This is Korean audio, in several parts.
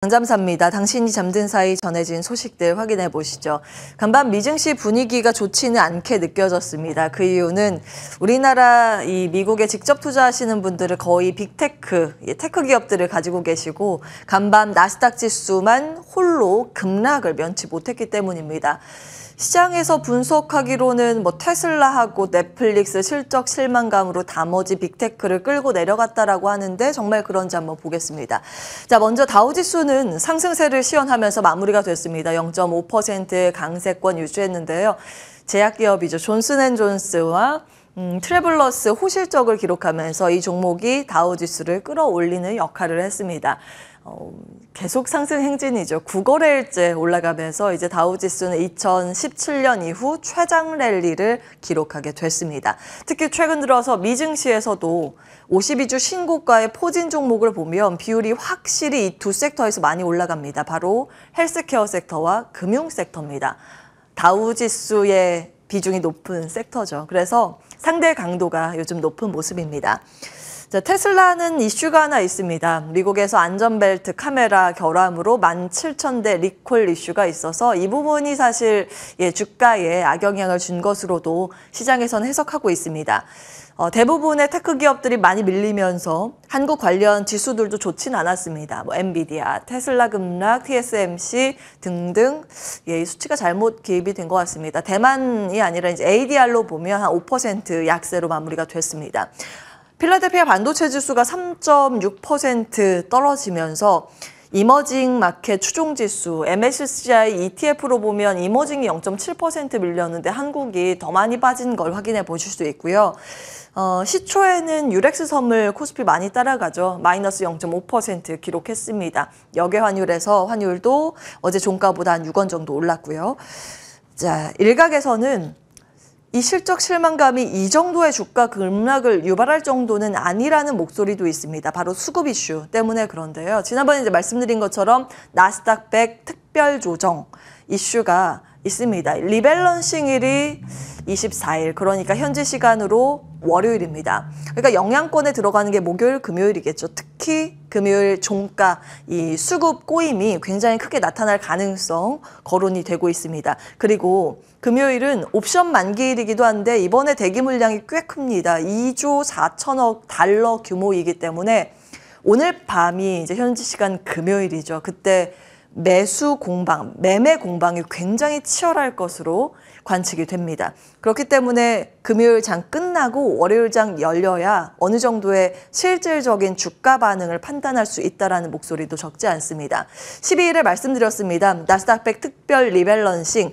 강잠사입니다. 당신이 잠든 사이 전해진 소식들 확인해 보시죠. 간밤 미증시 분위기가 좋지는 않게 느껴졌습니다. 그 이유는 우리나라 이 미국에 직접 투자하시는 분들은 거의 빅테크, 테크 기업들을 가지고 계시고 간밤 나스닥 지수만 홀로 급락을 면치 못했기 때문입니다. 시장에서 분석하기로는 테슬라하고 넷플릭스 실적 실망감으로 나머지 빅테크를 끌고 내려갔다라고 하는데 정말 그런지 한번 보겠습니다. 자, 먼저 다우지수는 상승세를 시연하면서 마무리가 됐습니다. 0.5% 강세권 유지했는데요. 제약기업이죠. 존슨앤존스와 트래블러스 호실적을 기록하면서 이 종목이 다우지수를 끌어올리는 역할을 했습니다. 계속 상승 행진이죠. 9거래일째 올라가면서 이제 다우지수는 2017년 이후 최장 랠리를 기록하게 됐습니다. 특히 최근 들어서 미증시에서도 52주 신고가의 포진 종목을 보면 비율이 확실히 이 두 섹터에서 많이 올라갑니다. 바로 헬스케어 섹터와 금융 섹터입니다. 다우지수의 비중이 높은 섹터죠. 그래서 상대 강도가 요즘 높은 모습입니다. 자, 테슬라는 이슈가 하나 있습니다. 미국에서 안전벨트 카메라 결함으로 17,000대 리콜 이슈가 있어서 이 부분이 사실 주가에 악영향을 준 것으로도 시장에서는 해석하고 있습니다. 대부분의 테크 기업들이 많이 밀리면서 한국 관련 지수들도 좋진 않았습니다. 엔비디아, 테슬라 급락, TSMC 등등 이 수치가 잘못 기입이 된 것 같습니다. 대만이 아니라 이제 ADR로 보면 한 5% 약세로 마무리가 됐습니다. 필라델피아 반도체 지수가 3.6% 떨어지면서 이머징 마켓 추종지수 MSCI ETF로 보면 이머징이 0.7% 밀렸는데 한국이 더 많이 빠진 걸 확인해 보실 수 있고요. 시초에는 유렉스 선물 코스피 많이 따라가죠. 마이너스 0.5% 기록했습니다. 역외 환율에서 환율도 어제 종가보다 한 6원 정도 올랐고요. 자, 일각에서는 이 실적 실망감이 이 정도의 주가 급락을 유발할 정도는 아니라는 목소리도 있습니다. 바로 수급 이슈 때문에 그런데요. 지난번에 이제 말씀드린 것처럼 나스닥 100 특별 조정 이슈가 있습니다. 리밸런싱일이 24일, 그러니까 현지 시간으로 월요일입니다. 그러니까 영향권에 들어가는 게 목요일, 금요일이겠죠. 특히 금요일 종가 이 수급 꼬임이 굉장히 크게 나타날 가능성 거론이 되고 있습니다. 그리고 금요일은 옵션 만기일이기도 한데 이번에 대기 물량이 꽤 큽니다. 2조 4천억 달러 규모이기 때문에 오늘 밤이 이제 현지 시간 금요일이죠. 그때 매수 공방, 매매 공방이 굉장히 치열할 것으로 관측이 됩니다. 그렇기 때문에 금요일 장 끝나고 월요일 장 열려야 어느 정도의 실질적인 주가 반응을 판단할 수 있다는 목소리도 적지 않습니다. 12일에 말씀드렸습니다. 나스닥 100 특별 리밸런싱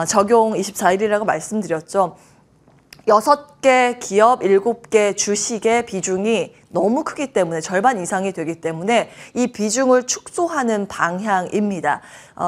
적용 24일이라고 말씀드렸죠. 6개 기업, 7개 주식의 비중이 너무 크기 때문에 절반 이상이 되기 때문에 이 비중을 축소하는 방향입니다.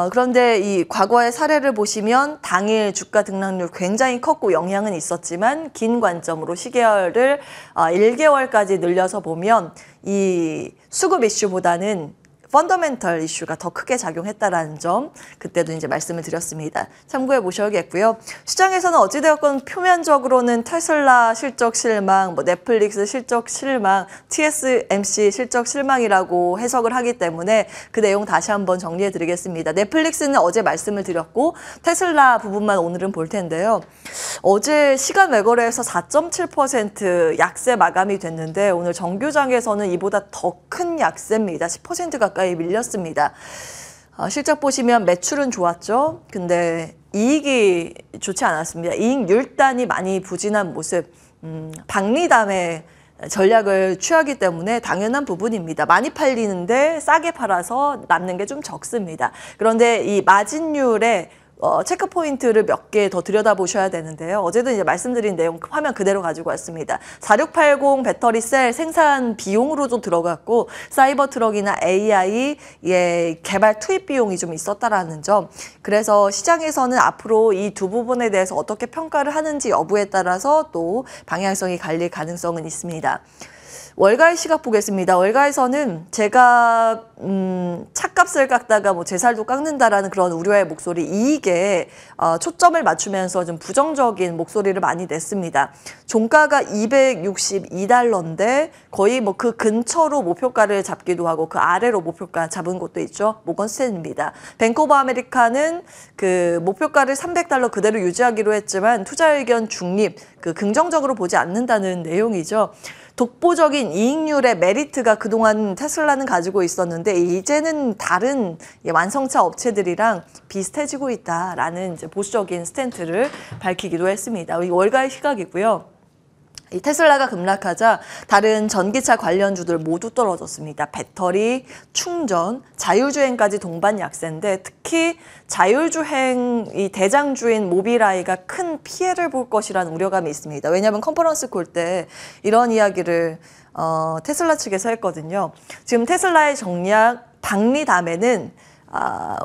그런데 이 과거의 사례를 보시면 당일 주가 등락률 굉장히 컸고 영향은 있었지만 긴 관점으로 시계열을 1개월까지 늘려서 보면 이 수급 이슈보다는 펀더멘털 이슈가 더 크게 작용했다라는 점 그때도 이제 말씀을 드렸습니다. 참고해 보셔야겠고요. 시장에서는 어찌되었건 표면적으로는 테슬라 실적 실망, 넷플릭스 실적 실망, TSMC 실적 실망이라고 해석을 하기 때문에 그 내용 다시 한번 정리해 드리겠습니다. 넷플릭스는 어제 말씀을 드렸고 테슬라 부분만 오늘은 볼 텐데요. 어제 시간 외거래에서 4.7% 약세 마감이 됐는데 오늘 정규장에서는 이보다 더 큰 약세입니다. 10% 가까이 밀렸습니다. 실적 보시면 매출은 좋았죠. 근데 이익이 좋지 않았습니다. 이익 율단이 많이 부진한 모습, 박리담의 전략을 취하기 때문에 당연한 부분입니다. 많이 팔리는데 싸게 팔아서 남는 게 좀 적습니다. 그런데 이 마진율에 체크 포인트를 몇 개 더 들여다보셔야 되는데요. 어제도 이제 말씀드린 내용 화면 그대로 가지고 왔습니다. 4680 배터리 셀 생산 비용으로도 들어갔고 사이버 트럭이나 AI 개발 투입 비용이 좀 있었다라는 점. 그래서 시장에서는 앞으로 이 두 부분에 대해서 어떻게 평가를 하는지 여부에 따라서 또 방향성이 갈릴 가능성은 있습니다. 월가의 시각 보겠습니다. 월가에서는 제가 차값을 깎다가 뭐 제살도 깎는다라는 그런 우려의 목소리, 이익에 초점을 맞추면서 좀 부정적인 목소리를 많이 냈습니다. 종가가 262달러인데 거의 뭐 그 근처로 목표가를 잡기도 하고 그 아래로 목표가 잡은 곳도 있죠. 모건 스탠리입니다. 뱅크 오브 아메리카는 그 목표가를 300달러 그대로 유지하기로 했지만 투자 의견 중립, 그 긍정적으로 보지 않는다는 내용이죠. 독보적인 이익률의 메리트가 그동안 테슬라는 가지고 있었는데 이제는 다른 완성차 업체들이랑 비슷해지고 있다라는 이제 보수적인 스탠스를 밝히기도 했습니다. 이 월가의 시각이고요. 이 테슬라가 급락하자 다른 전기차 관련주들 모두 떨어졌습니다. 배터리, 충전, 자율주행까지 동반 약세인데 특히 자율주행 이 대장주인 모빌아이가 큰 피해를 볼 것이라는 우려감이 있습니다. 왜냐하면 컨퍼런스 콜 때 이런 이야기를 테슬라 측에서 했거든요. 지금 테슬라의 전략 박리담에는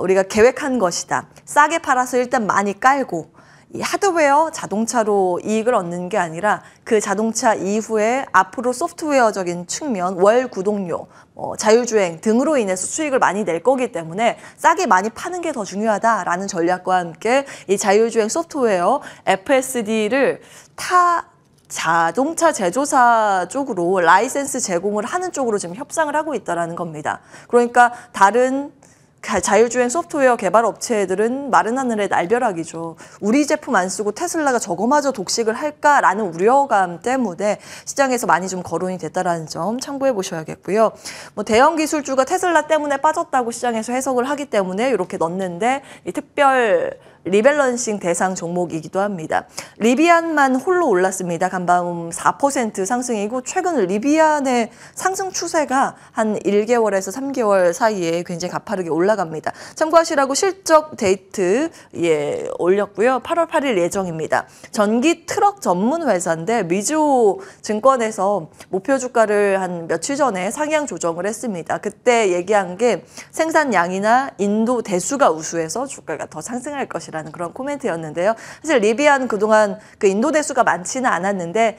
우리가 계획한 것이다. 싸게 팔아서 일단 많이 깔고 이 하드웨어 자동차로 이익을 얻는 게 아니라 그 자동차 이후에 앞으로 소프트웨어적인 측면, 월 구독료, 자율주행 등으로 인해서 수익을 많이 낼 거기 때문에 싸게 많이 파는 게 더 중요하다라는 전략과 함께 이 자율주행 소프트웨어 FSD를 자동차 제조사 쪽으로 라이센스 제공을 하는 쪽으로 지금 협상을 하고 있다는 겁니다. 그러니까 다른 자율주행 소프트웨어 개발 업체들은 마른 하늘의 날벼락이죠. 우리 제품 안 쓰고 테슬라가 저거마저 독식을 할까라는 우려감 때문에 시장에서 많이 좀 거론이 됐다라는 점 참고해 보셔야겠고요. 뭐 대형 기술주가 테슬라 때문에 빠졌다고 시장에서 해석을 하기 때문에 이렇게 넣는데 이 특별 리밸런싱 대상 종목이기도 합니다. 리비안만 홀로 올랐습니다. 간밤 4% 상승이고 최근 리비안의 상승 추세가 한 1개월에서 3개월 사이에 굉장히 가파르게 올라갑니다. 참고하시라고 실적 데이트 올렸고요. 8월 8일 예정입니다. 전기 트럭 전문 회사인데 미주호 증권에서 목표 주가를 한 며칠 전에 상향 조정을 했습니다. 그때 얘기한 게 생산량이나 인도 대수가 우수해서 주가가 더 상승할 것이다. 라는 그런 코멘트였는데요. 사실 리비안 그동안 그 인도 대수가 많지는 않았는데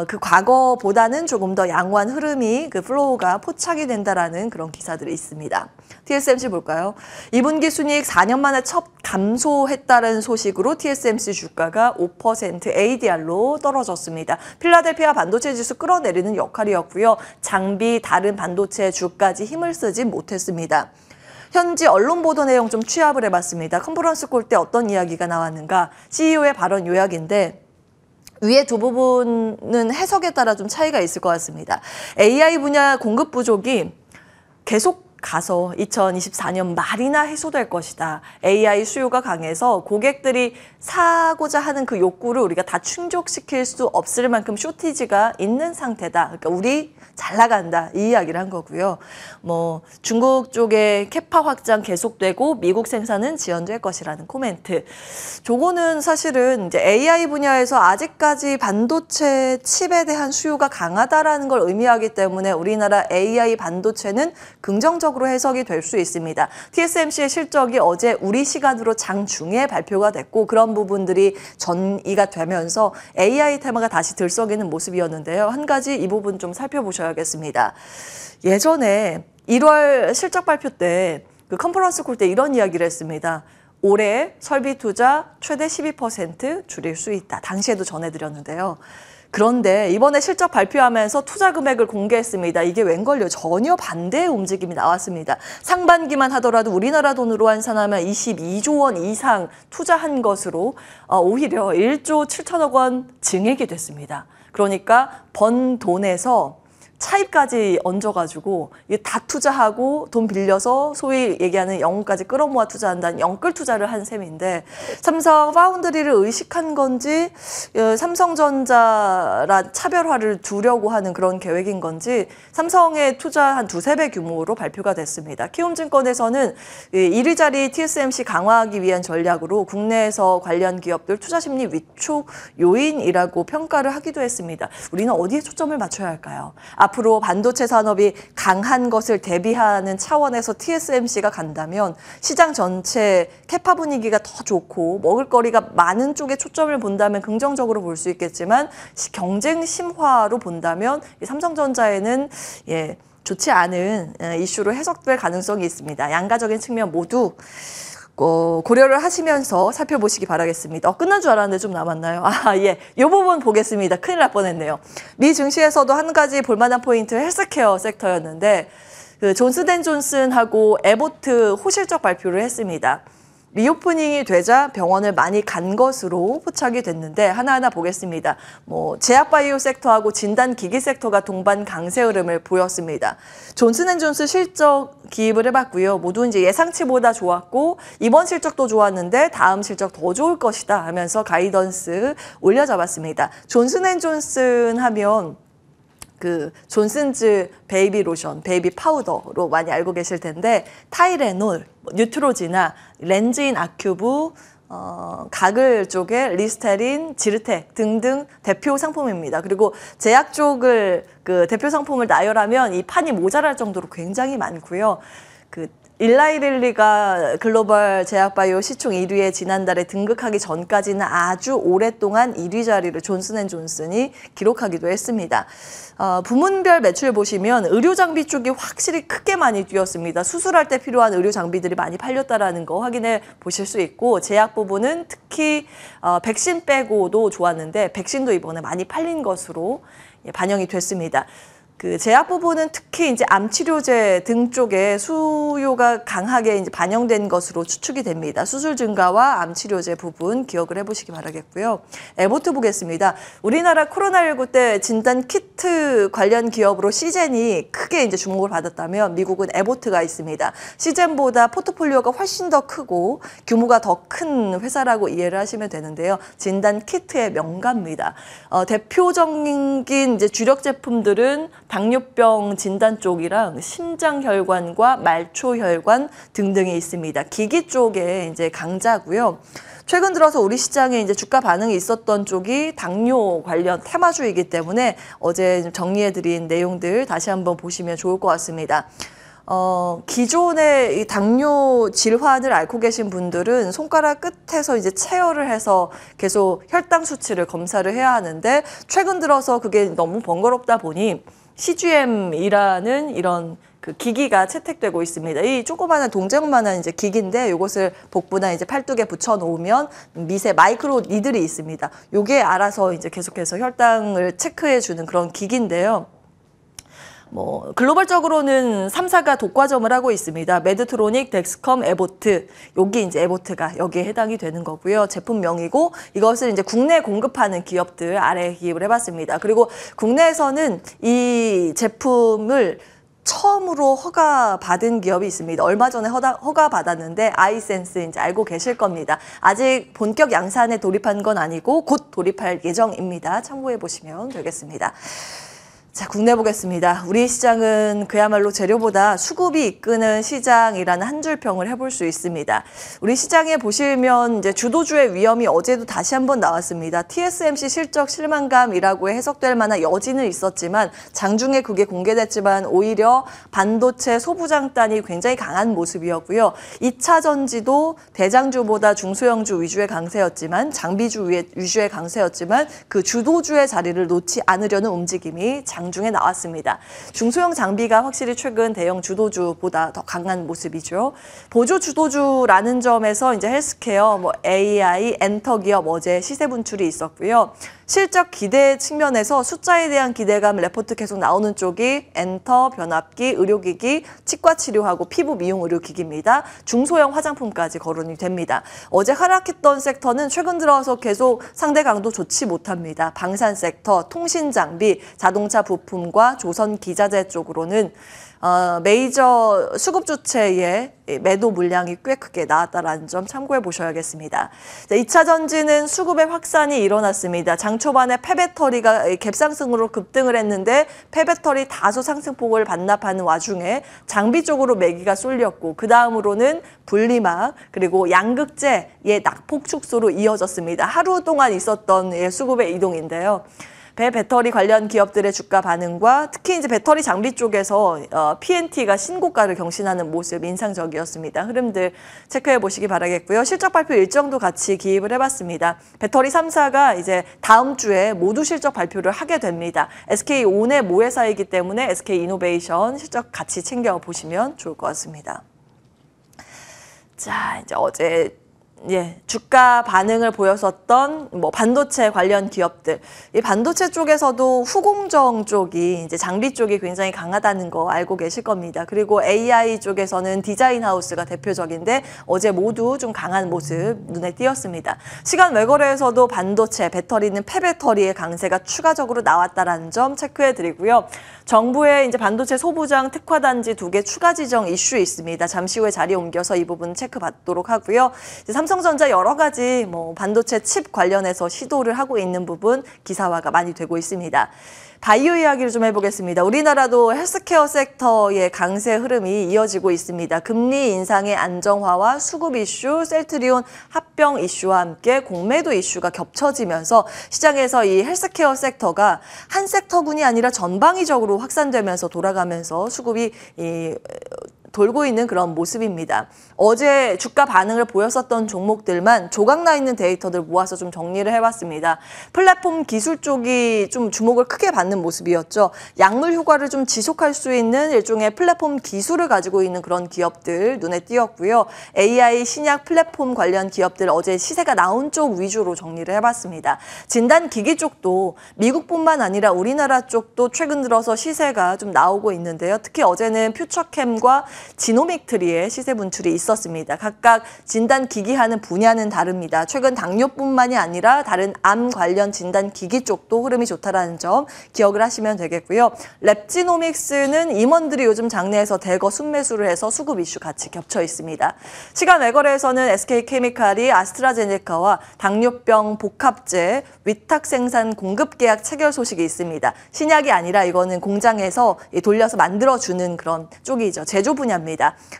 그 과거보다는 조금 더 양호한 흐름이 그 플로우가 포착이 된다라는 그런 기사들이 있습니다. TSMC 볼까요? 2분기 순이익 4년 만에 첫 감소했다는 소식으로 TSMC 주가가 5% ADR로 떨어졌습니다. 필라델피아 반도체 지수 끌어내리는 역할이었고요. 장비, 다른 반도체 주까지 힘을 쓰지 못했습니다. 현지 언론 보도 내용 좀 취합을 해봤습니다. 컨퍼런스 콜 때 어떤 이야기가 나왔는가? CEO의 발언 요약인데 위에 두 부분은 해석에 따라 좀 차이가 있을 것 같습니다. AI 분야 공급 부족이 계속 가서 2024년 말이나 해소될 것이다. AI 수요가 강해서 고객들이 사고자 하는 그 욕구를 우리가 다 충족시킬 수 없을 만큼 쇼티지가 있는 상태다. 그러니까 우리 잘 나간다. 이 이야기를 한 거고요. 뭐 중국 쪽의 캐파 확장 계속되고 미국 생산은 지연될 것이라는 코멘트. 저거는 사실은 이제 AI 분야에서 아직까지 반도체 칩에 대한 수요가 강하다라는 걸 의미하기 때문에 우리나라 AI 반도체는 긍정적으로 해석이 될 수 있습니다. TSMC의 실적이 어제 우리 시간으로 장중에 발표가 됐고 그런 부분들이 전이가 되면서 AI 테마가 다시 들썩이는 모습이었는데요. 한 가지 이 부분 좀 살펴보셔야겠습니다. 예전에 1월 실적 발표 때 그 컨퍼런스 콜 때 이런 이야기를 했습니다. 올해 설비 투자 최대 12% 줄일 수 있다. 당시에도 전해드렸는데요. 그런데 이번에 실적 발표하면서 투자 금액을 공개했습니다. 이게 웬걸요? 전혀 반대의 움직임이 나왔습니다. 상반기만 하더라도 우리나라 돈으로 환산하면 22조 원 이상 투자한 것으로 오히려 1조 7천억 원 증액이 됐습니다. 그러니까 번 돈에서 차입까지 얹어가지고 다 투자하고 돈 빌려서 소위 얘기하는 영혼까지 끌어모아 투자한다는 영끌 투자를 한 셈인데 삼성 파운드리를 의식한 건지 삼성전자란 차별화를 두려고 하는 그런 계획인 건지 삼성의 투자 한 2~3배 규모로 발표가 됐습니다. 키움증권에서는 1위 자리 TSMC 강화하기 위한 전략으로 국내에서 관련 기업들 투자 심리 위축 요인이라고 평가를 하기도 했습니다. 우리는 어디에 초점을 맞춰야 할까요? 앞으로 반도체 산업이 강한 것을 대비하는 차원에서 TSMC가 간다면 시장 전체 캐파 분위기가 더 좋고 먹을거리가 많은 쪽에 초점을 본다면 긍정적으로 볼 수 있겠지만 경쟁 심화로 본다면 삼성전자에는 좋지 않은 이슈로 해석될 가능성이 있습니다. 양가적인 측면 모두 고려를 하시면서 살펴보시기 바라겠습니다. 끝난 줄 알았는데 좀 남았나요? 예. 이 부분 보겠습니다. 큰일 날 뻔했네요. 미 증시에서도 한 가지 볼만한 포인트 헬스케어 섹터였는데 그 존슨앤존슨하고 에보트 호실적 발표를 했습니다. 리오프닝이 되자 병원을 많이 간 것으로 포착이 됐는데 하나하나 보겠습니다. 제약바이오 섹터하고 진단기기 섹터가 동반 강세 흐름을 보였습니다. 존슨앤존슨 실적 기입을 해봤고요. 모두 이제 예상치보다 좋았고 이번 실적도 좋았는데 다음 실적 더 좋을 것이다 하면서 가이던스 올려잡았습니다. 존슨앤존슨 하면 그 존슨즈 베이비 로션, 베이비 파우더로 많이 알고 계실 텐데 타이레놀, 뉴트로지나 렌즈인 아큐브, 가글 쪽에 리스테린, 지르텍 등등 대표 상품입니다. 그리고 제약 쪽을 그 대표 상품을 나열하면 이 판이 모자랄 정도로 굉장히 많고요. 일라이릴리가 글로벌 제약바이오 시총 1위에 지난달에 등극하기 전까지는 아주 오랫동안 1위 자리를 존슨앤존슨이 기록하기도 했습니다. 부문별 매출 보시면 의료 장비 쪽이 확실히 크게 많이 뛰었습니다. 수술할 때 필요한 의료 장비들이 많이 팔렸다라는 거 확인해 보실 수 있고 제약 부분은 특히 백신 빼고도 좋았는데 백신도 이번에 많이 팔린 것으로 반영이 됐습니다. 그 제약 부분은 특히 이제 암 치료제 등 쪽에 수요가 강하게 이제 반영된 것으로 추측이 됩니다. 수술 증가와 암 치료제 부분 기억을 해보시기 바라겠고요. 에보트 보겠습니다. 우리나라 코로나19 때 진단 키트 관련 기업으로 시젠이 크게 이제 주목을 받았다면 미국은 에보트가 있습니다. 시젠보다 포트폴리오가 훨씬 더 크고 규모가 더 큰 회사라고 이해를 하시면 되는데요. 진단 키트의 명가입니다. 대표적인 이제 주력 제품들은 당뇨병 진단 쪽이랑 심장혈관과 말초혈관 등등이 있습니다. 기기 쪽에 이제 강자고요. 최근 들어서 우리 시장에 이제 주가 반응이 있었던 쪽이 당뇨 관련 테마주이기 때문에 어제 정리해드린 내용들 다시 한번 보시면 좋을 것 같습니다. 기존의 이 당뇨 질환을 앓고 계신 분들은 손가락 끝에서 이제 체열을 해서 계속 혈당 수치를 검사를 해야 하는데 최근 들어서 그게 너무 번거롭다 보니 CGM이라는 이런 그 기기가 채택되고 있습니다. 이 조그마한 동전만한 이제 기기인데 이것을 복부나 이제 팔뚝에 붙여 놓으면 미세 마이크로 니들이 있습니다. 요게 알아서 이제 계속해서 혈당을 체크해 주는 그런 기기인데요. 글로벌적으로는 3사가 독과점을 하고 있습니다. 메드트로닉, 덱스컴, 에보트. 여기 이제 에보트가 여기에 해당이 되는 거고요. 제품명이고 이것을 이제 국내에 공급하는 기업들 아래 기입을 해봤습니다. 그리고 국내에서는 이 제품을 처음으로 허가받은 기업이 있습니다. 얼마 전에 허가받았는데 아이센스 이제 알고 계실 겁니다. 아직 본격 양산에 돌입한 건 아니고 곧 돌입할 예정입니다. 참고해 보시면 되겠습니다. 자, 국내 보겠습니다. 우리 시장은 그야말로 재료보다 수급이 이끄는 시장이라는 한 줄 평을 해볼 수 있습니다. 우리 시장에 보시면 이제 주도주의 위험이 어제도 다시 한번 나왔습니다. TSMC 실적 실망감이라고 해석될 만한 여지는 있었지만 장중에 그게 공개됐지만 오히려 반도체 소부장단이 굉장히 강한 모습이었고요. 2차 전지도 대장주보다 중소형주 위주의 강세였지만 장비주 위주의 강세였지만 그 주도주의 자리를 놓지 않으려는 움직임이 장중에 나왔습니다. 중소형 장비가 확실히 최근 대형 주도주보다 더 강한 모습이죠. 보조 주도주라는 점에서 이제 헬스케어, AI, 엔터기업 어제 시세 분출이 있었고요. 실적 기대 측면에서 숫자에 대한 기대감 레포트 계속 나오는 쪽이 엔터, 변압기, 의료기기, 치과 치료하고 피부 미용 의료기기입니다. 중소형 화장품까지 거론이 됩니다. 어제 하락했던 섹터는 최근 들어서 계속 상대 강도 좋지 못합니다. 방산 섹터, 통신 장비, 자동차 부품과 조선 기자재 쪽으로는 메이저 수급 주체의 매도 물량이 꽤 크게 나왔다는 점 참고해 보셔야겠습니다. 2차 전지는 수급의 확산이 일어났습니다. 장 초반에 폐배터리가 갭상승으로 급등을 했는데 폐배터리 다소 상승폭을 반납하는 와중에 장비 쪽으로 매기가 쏠렸고 그 다음으로는 분리막 그리고 양극재의 낙폭 축소로 이어졌습니다. 하루 동안 있었던 수급의 이동인데요. 배터리 관련 기업들의 주가 반응과 특히 이제 배터리 장비 쪽에서 P&T가 신고가를 경신하는 모습 인상적이었습니다. 흐름들 체크해 보시기 바라겠고요. 실적 발표 일정도 같이 기입을 해봤습니다. 배터리 3사가 이제 다음 주에 모두 실적 발표를 하게 됩니다. SK온의 모회사이기 때문에 SK이노베이션 실적 같이 챙겨 보시면 좋을 것 같습니다. 자, 이제 어제 주가 반응을 보였었던 반도체 관련 기업들. 이 반도체 쪽에서도 후공정 쪽이 이제 장비 쪽이 굉장히 강하다는 거 알고 계실 겁니다. 그리고 AI 쪽에서는 디자인 하우스가 대표적인데 어제 모두 좀 강한 모습 눈에 띄었습니다. 시간 외거래에서도 반도체, 배터리는 폐배터리의 강세가 추가적으로 나왔다라는 점 체크해 드리고요. 정부의 이제 반도체 소부장 특화단지 2개 추가 지정 이슈 있습니다. 잠시 후에 자리 옮겨서 이 부분 체크받도록 하고요. 이제 삼성전자 여러 가지 반도체 칩 관련해서 시도를 하고 있는 부분 기사화가 많이 되고 있습니다. 바이오 이야기를 좀 해보겠습니다. 우리나라도 헬스케어 섹터의 강세 흐름이 이어지고 있습니다. 금리 인상의 안정화와 수급 이슈, 셀트리온 합병 이슈와 함께 공매도 이슈가 겹쳐지면서 시장에서 이 헬스케어 섹터가 한 섹터군이 아니라 전방위적으로 확산되면서 돌아가면서 수급이 돌고 있는 그런 모습입니다. 어제 주가 반응을 보였었던 종목들만 조각나 있는 데이터들 모아서 좀 정리를 해봤습니다. 플랫폼 기술 쪽이 좀 주목을 크게 받는 모습이었죠. 약물 효과를 좀 지속할 수 있는 일종의 플랫폼 기술을 가지고 있는 그런 기업들 눈에 띄었고요. AI 신약 플랫폼 관련 기업들 어제 시세가 나온 쪽 위주로 정리를 해봤습니다. 진단기기 쪽도 미국뿐만 아니라 우리나라 쪽도 최근 들어서 시세가 좀 나오고 있는데요. 특히 어제는 퓨처캠과 지노믹트리의 시세 분출이 있었습니다. 각각 진단기기하는 분야는 다릅니다. 최근 당뇨뿐만이 아니라 다른 암 관련 진단기기 쪽도 흐름이 좋다라는 점 기억을 하시면 되겠고요. 랩지노믹스는 임원들이 요즘 장내에서 대거 순매수를 해서 수급 이슈 같이 겹쳐 있습니다. 시간 외거래에서는 SK케미칼이 아스트라제네카와 당뇨병 복합제 위탁 생산 공급 계약 체결 소식이 있습니다. 신약이 아니라 이거는 공장에서 돌려서 만들어주는 그런 쪽이죠. 제조 분야입니다.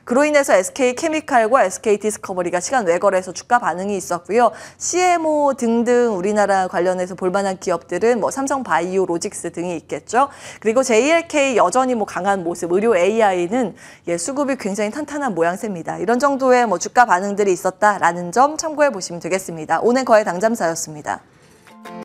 그로 인해서 SK케미칼과 SK디스커버리가 시간 외거래에서 주가 반응이 있었고요. CMO 등등 우리나라 관련해서 볼만한 기업들은 삼성바이오 로직스 등이 있겠죠. 그리고 JLK 여전히 강한 모습, 의료 AI는 수급이 굉장히 탄탄한 모양새입니다. 이런 정도의 주가 반응들이 있었다라는 점 참고해 보시면 되겠습니다. 오늘 거의 당잠사였습니다.